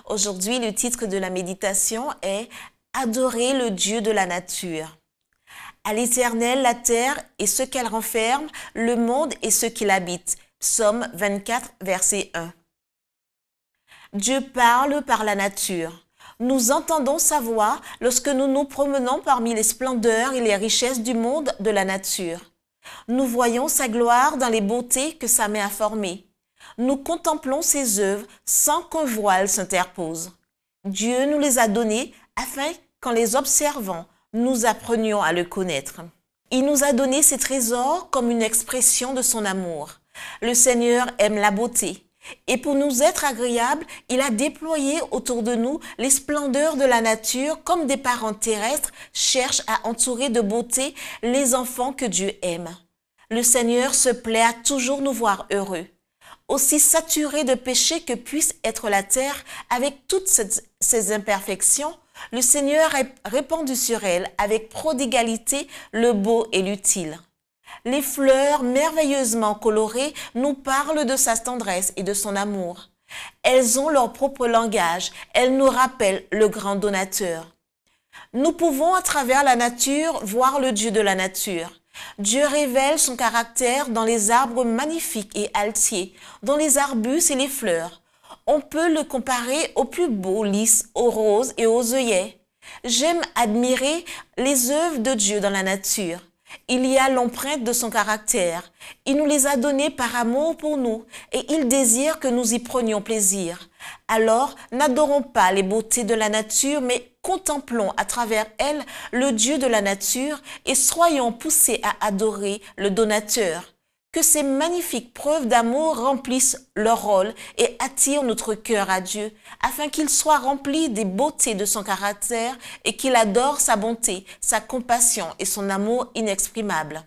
Aujourd'hui, le titre de la méditation est « Adorer le Dieu de la nature ». À l'Éternel, la terre et ce qu'elle renferme, le monde et ce qu'il habite. Psaume 24, verset 1. Dieu parle par la nature. Nous entendons sa voix lorsque nous nous promenons parmi les splendeurs et les richesses du monde de la nature. Nous voyons sa gloire dans les beautés que sa main a formées. Nous contemplons ses œuvres sans qu'un voile s'interpose. Dieu nous les a données afin qu'en les observant, nous apprenions à le connaître. Il nous a donné ses trésors comme une expression de son amour. Le Seigneur aime la beauté. Et pour nous être agréables, il a déployé autour de nous les splendeurs de la nature comme des parents terrestres cherchent à entourer de beauté les enfants que Dieu aime. Le Seigneur se plaît à toujours nous voir heureux. Aussi saturée de péché que puisse être la terre avec toutes ses imperfections, le Seigneur a répandu sur elle avec prodigalité le beau et l'utile. Les fleurs merveilleusement colorées nous parlent de sa tendresse et de son amour. Elles ont leur propre langage, elles nous rappellent le grand donateur. Nous pouvons à travers la nature voir le Dieu de la nature. Dieu révèle son caractère dans les arbres magnifiques et altiers, dans les arbustes et les fleurs. On peut le comparer aux plus beaux lys, aux roses et aux œillets. J'aime admirer les œuvres de Dieu dans la nature. Il y a l'empreinte de son caractère. Il nous les a donnés par amour pour nous et il désire que nous y prenions plaisir. Alors, n'adorons pas les beautés de la nature, mais contemplons à travers elles le Dieu de la nature et soyons poussés à adorer le donateur. Que ces magnifiques preuves d'amour remplissent leur rôle et attirent notre cœur à Dieu, afin qu'il soit rempli des beautés de son caractère et qu'il adore sa bonté, sa compassion et son amour inexprimable.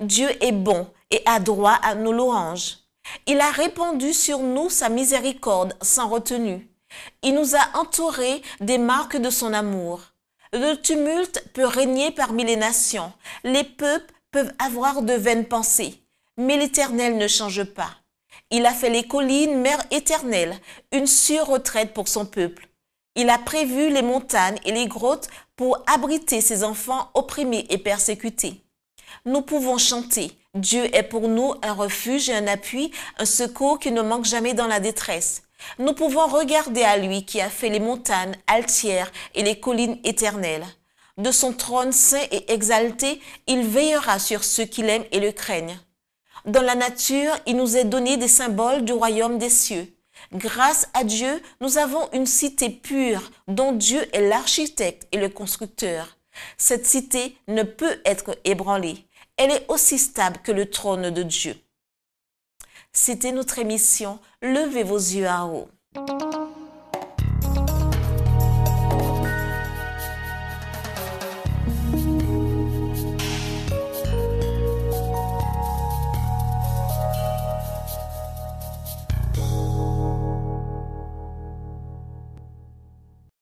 Dieu est bon et a droit à nos louanges. Il a répandu sur nous sa miséricorde sans retenue. Il nous a entourés des marques de son amour. Le tumulte peut régner parmi les nations. Les peuples peuvent avoir de vaines pensées, mais l'Éternel ne change pas. Il a fait les collines, mer éternelle, une sûre retraite pour son peuple. Il a prévu les montagnes et les grottes pour abriter ses enfants opprimés et persécutés. Nous pouvons chanter. Dieu est pour nous un refuge et un appui, un secours qui ne manque jamais dans la détresse. Nous pouvons regarder à lui qui a fait les montagnes altières et les collines éternelles. De son trône saint et exalté, il veillera sur ceux qui l'aiment et le craignent. Dans la nature, il nous est donné des symboles du royaume des cieux. Grâce à Dieu, nous avons une cité pure dont Dieu est l'architecte et le constructeur. Cette cité ne peut être ébranlée. Elle est aussi stable que le trône de Dieu. C'était notre émission. Levez vos yeux en haut.